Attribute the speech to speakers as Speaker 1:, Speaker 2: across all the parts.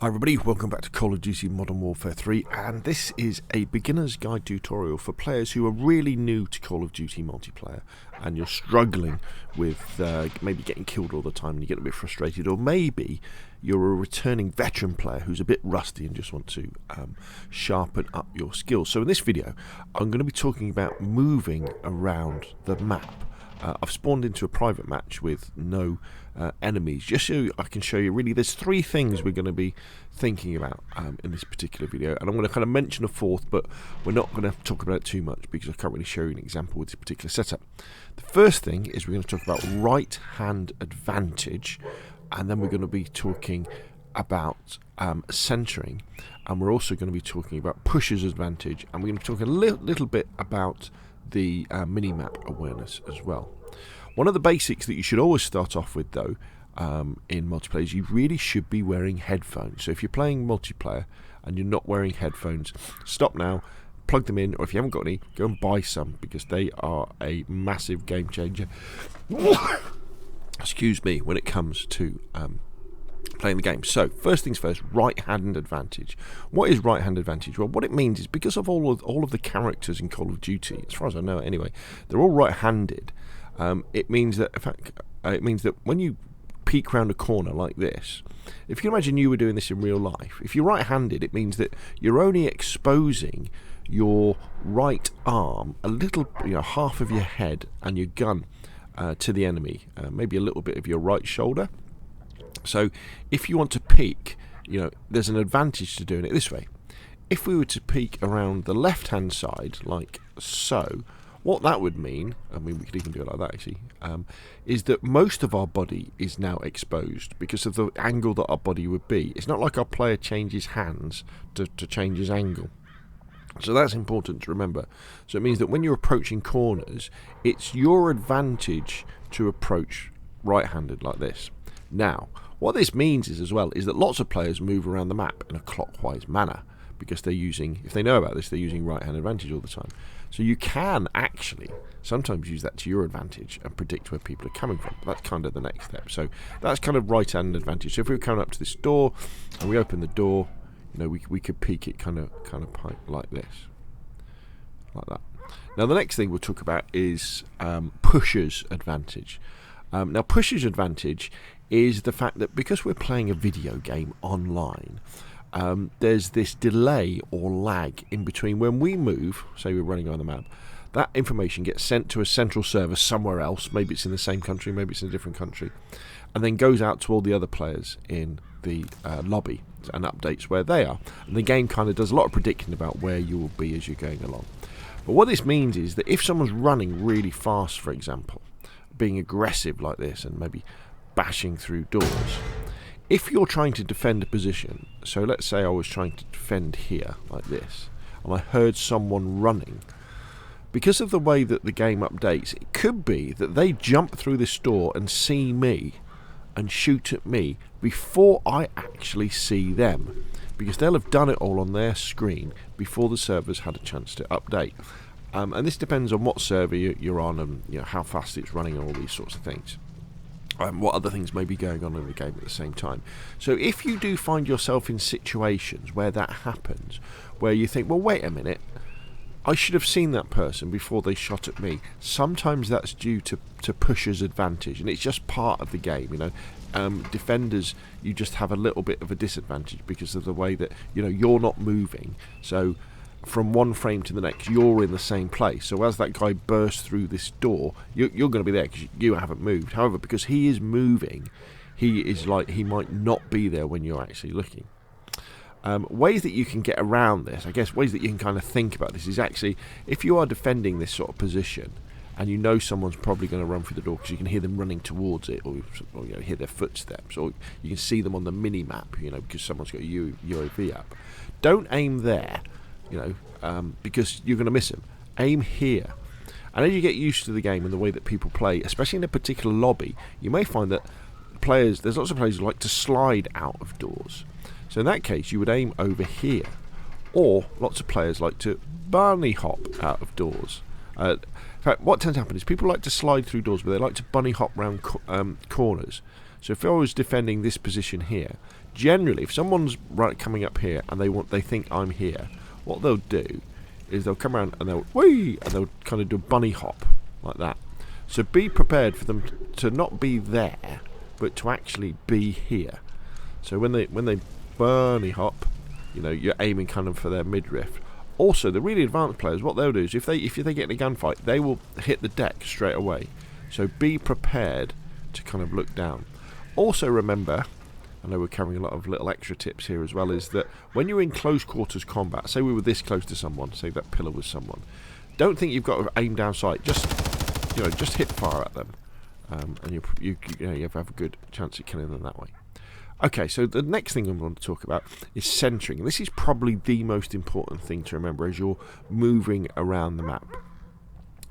Speaker 1: Hi everybody, welcome back to Call of Duty Modern Warfare 3, and this is a beginner's guide tutorial for players who are really new to Call of Duty multiplayer and you're struggling with maybe getting killed all the time and you get a bit frustrated, or maybe you're a returning veteran player who's a bit rusty and just want to sharpen up your skills. So in this video I'm going to be talking about moving around the map. I've spawned into a private match with no enemies, just so I can show you really there's three things we're going to be thinking about in this particular video, and I'm going to kind of mention a fourth, but we're not going to talk about it too much because I can't really show you an example with this particular setup. The first thing is we're going to talk about right hand advantage, and then we're going to be talking about centering, and we're also going to be talking about pusher's advantage, and we're going to talk a little bit about the mini-map awareness as well. One of the basics that you should always start off with, though, in multiplayer is you really should be wearing headphones. So if you're playing multiplayer and you're not wearing headphones, stop now, plug them in, or if you haven't got any, go and buy some, because they are a massive game changer. Excuse me, when it comes to playing the game. So first things first, right hand advantage. What is right hand advantage? Well, what it means is because of all of the characters in Call of Duty, as far as I know anyway, they're all right handed. It means that in fact, when you peek round a corner like this, if you can imagine you were doing this in real life, if you're right handed, it means that you're only exposing your right arm a little, half of your head and your gun to the enemy, maybe a little bit of your right shoulder. So if you want to peek, there's an advantage to doing it this way. If we were to peek around the left hand side like so, what that would mean, I mean we could even do it like that actually, is that most of our body is now exposed because of the angle that our body would be. It's not like our player changes hands to change his angle. So that's important to remember. So it means that when you're approaching corners, it's your advantage to approach right-handed like this. Now, what this means is that lots of players move around the map in a clockwise manner because they're using, if they know about this, they're using right-hand advantage all the time. So you can actually sometimes use that to your advantage and predict where people are coming from. That's kind of the next step. So that's kind of right-hand advantage. So if we were coming up to this door and we open the door, we could peek it kind of like this, like that. Now the next thing we'll talk about is pusher's advantage. Now pusher's advantage is the fact that because we're playing a video game online, there's this delay or lag in between when we move, say we're running around the map, that information gets sent to a central server somewhere else, maybe it's in the same country, maybe it's in a different country, and then goes out to all the other players in the lobby and updates where they are. And the game kind of does a lot of predicting about where you will be as you're going along. But what this means is that if someone's running really fast, for example, being aggressive like this and maybe bashing through doors, if you're trying to defend a position, so let's say I was trying to defend here like this and I heard someone running, because of the way that the game updates, it could be that they jump through this door and see me and shoot at me before I actually see them, because they'll have done it all on their screen before the servers had a chance to update. And this depends on what server you're on and how fast it's running and all these sorts of things. What other things may be going on in the game at the same time. So if you do find yourself in situations where that happens, where you think, well, wait a minute, I should have seen that person before they shot at me, sometimes that's due to pusher's advantage, and it's just part of the game. Defenders, you just have a little bit of a disadvantage because of the way that you're not moving, so from one frame to the next you're in the same place. So as that guy bursts through this door, you're going to be there because you haven't moved. However, because he is moving, he might not be there when you're actually looking. Ways that you can get around this, I guess, ways that you can kind of think about this is actually, if you are defending this sort of position and someone's probably going to run through the door because you can hear them running towards it, or hear their footsteps, or you can see them on the mini map, because someone's got a UAV up, don't aim there, because you're going to miss them. Aim here. And as you get used to the game and the way that people play, especially in a particular lobby, you may find that there's lots of players who like to slide out of doors. So in that case, you would aim over here. Or lots of players like to bunny hop out of doors. In fact, what tends to happen is people like to slide through doors, but they like to bunny hop around corners. So if I was defending this position here, generally, if someone's coming up here and they think I'm here, what they'll do is they'll come around and they'll kind of do a bunny hop like that. So be prepared for them to not be there, but to actually be here. So when they bunny hop, you're aiming kind of for their midriff. Also, the really advanced players, what they'll do is if they get in a gunfight, they will hit the deck straight away. So be prepared to kind of look down. Also remember, I know we're covering a lot of little extra tips here as well, is that when you're in close quarters combat, say we were this close to someone, say that pillar was someone, don't think you've got to aim down sight. Just hit fire at them, and you have a good chance of killing them that way. Okay, so the next thing I'm going to talk about is centering. This is probably the most important thing to remember as you're moving around the map.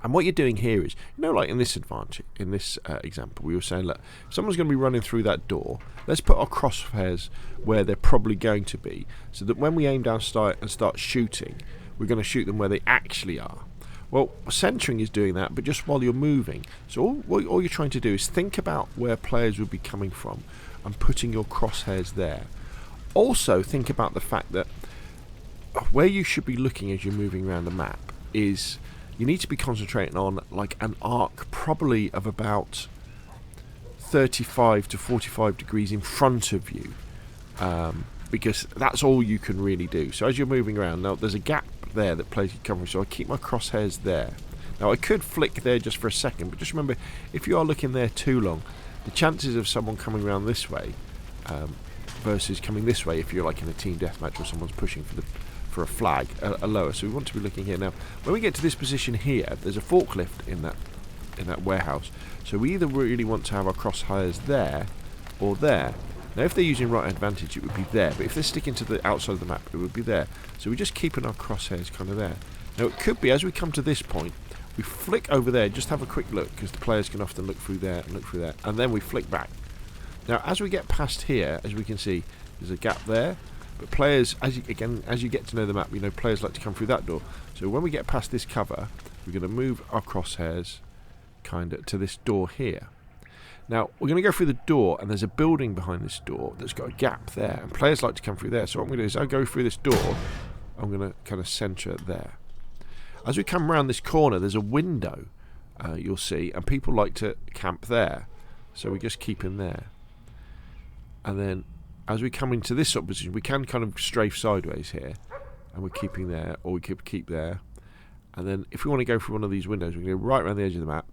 Speaker 1: And what you're doing here is, like in this example, we were saying, look, if someone's going to be running through that door, let's put our crosshairs where they're probably going to be, so that when we aim down and start shooting, we're going to shoot them where they actually are. Well, centering is doing that, but just while you're moving. So all you're trying to do is think about where players would be coming from and putting your crosshairs there. Also, think about the fact that where you should be looking as you're moving around the map is you need to be concentrating on like an arc probably of about 35 to 45 degrees in front of you, because that's all you can really do. So as you're moving around, now there's a gap there that players can cover, so I keep my crosshairs there. Now I could flick there just for a second, but just remember, if you are looking there too long, the chances of someone coming around this way versus coming this way, if you're like in a team deathmatch or someone's pushing for a flag, are lower. So we want to be looking here. Now when we get to this position here, there's a forklift in that warehouse, so we either really want to have our crosshairs there or there. Now if they're using right advantage, it would be there, but if they're sticking to the outside of the map, it would be there. So we're just keeping our crosshairs kind of there. Now it could be, as we come to this point, we flick over there, just have a quick look, because the players can often look through there and look through there, and then we flick back. Now as we get past here, as we can see, there's a gap there, but players, as you get to know the map, players like to come through that door. So when we get past this cover, we're going to move our crosshairs kind of to this door here. Now we're going to go through the door, and there's a building behind this door that's got a gap there, and players like to come through there. So what I'm going to do is I'll go through this door, I'm going to kind of centre there. As we come around this corner, there's a window, you'll see, and people like to camp there, so we just keep in there. And then as we come into this sort of position, we can kind of strafe sideways here, and we're keeping there, or we could keep there. And then if we want to go through one of these windows, we can go right around the edge of the map.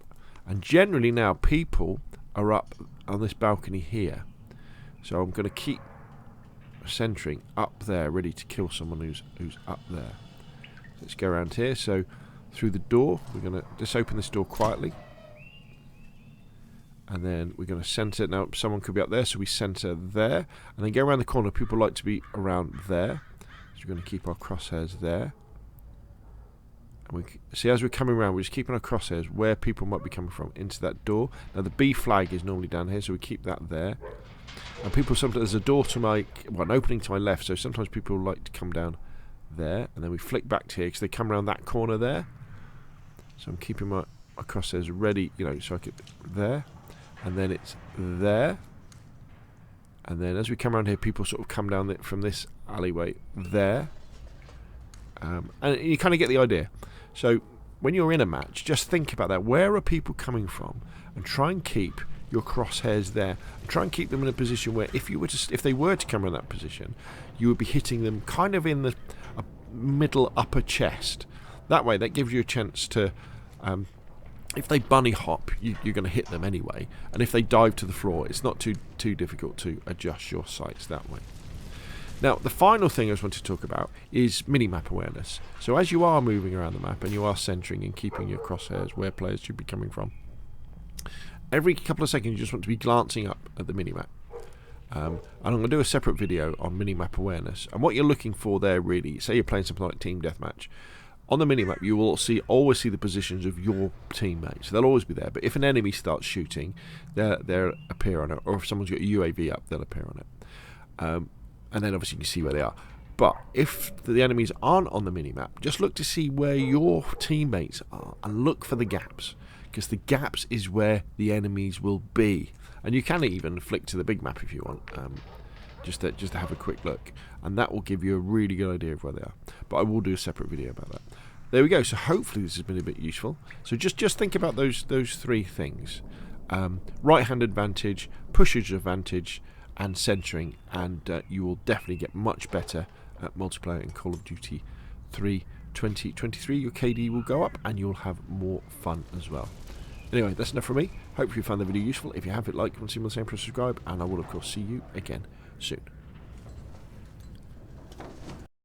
Speaker 1: And generally now people are up on this balcony here, so I'm going to keep centering up there, ready to kill someone who's up there. Let's go around here. So through the door, we're going to just open this door quietly, and then we're going to centre. Now someone could be up there, so we centre there, and then go around the corner. People like to be around there, so we're going to keep our crosshairs there. And we see, as we're coming around, we're just keeping our crosshairs where people might be coming from, into that door. Now the B flag is normally down here, so we keep that there. And people, sometimes there's a door to an opening to my left, so sometimes people like to come down there, and then we flick back to here because they come around that corner there. So I'm keeping my crosshairs ready, so I could there, and then it's there, and then as we come around here, people sort of come down from this alleyway there, and you kind of get the idea. So when you're in a match, just think about that. Where are people coming from, and try and keep your crosshairs there, and try and keep them in a position where if they were to come around that position, you would be hitting them kind of in the middle upper chest. That way, that gives you a chance to, if they bunny hop, you're going to hit them anyway, and if they dive to the floor, it's not too difficult to adjust your sights that way. Now the final thing I just want to talk about is minimap awareness. So as you are moving around the map and you are centering and keeping your crosshairs where players should be coming from, every couple of seconds you just want to be glancing up at the minimap. And I'm going to do a separate video on minimap awareness, and what you're looking for there really, say you're playing something like team deathmatch, on the minimap you will always see the positions of your teammates. They'll always be there, but if an enemy starts shooting, they'll appear on it, or if someone's got a UAV up, they'll appear on it. And then obviously you can see where they are. But if the enemies aren't on the minimap, just look to see where your teammates are and look for the gaps, because the gaps is where the enemies will be. And you can even flick to the big map if you want, just to have a quick look, and that will give you a really good idea of where they are. But I will do a separate video about that. There we go. So hopefully this has been a bit useful. So just think about those three things: right-hand advantage, pushage advantage, and centering, and you will definitely get much better at multiplayer in Call of Duty 3 2023. Your KD will go up, and you'll have more fun as well. Anyway, that's enough from me. Hope you found the video useful. If you have it, like, comment, see more, the same, press subscribe, and I will of course see you again soon.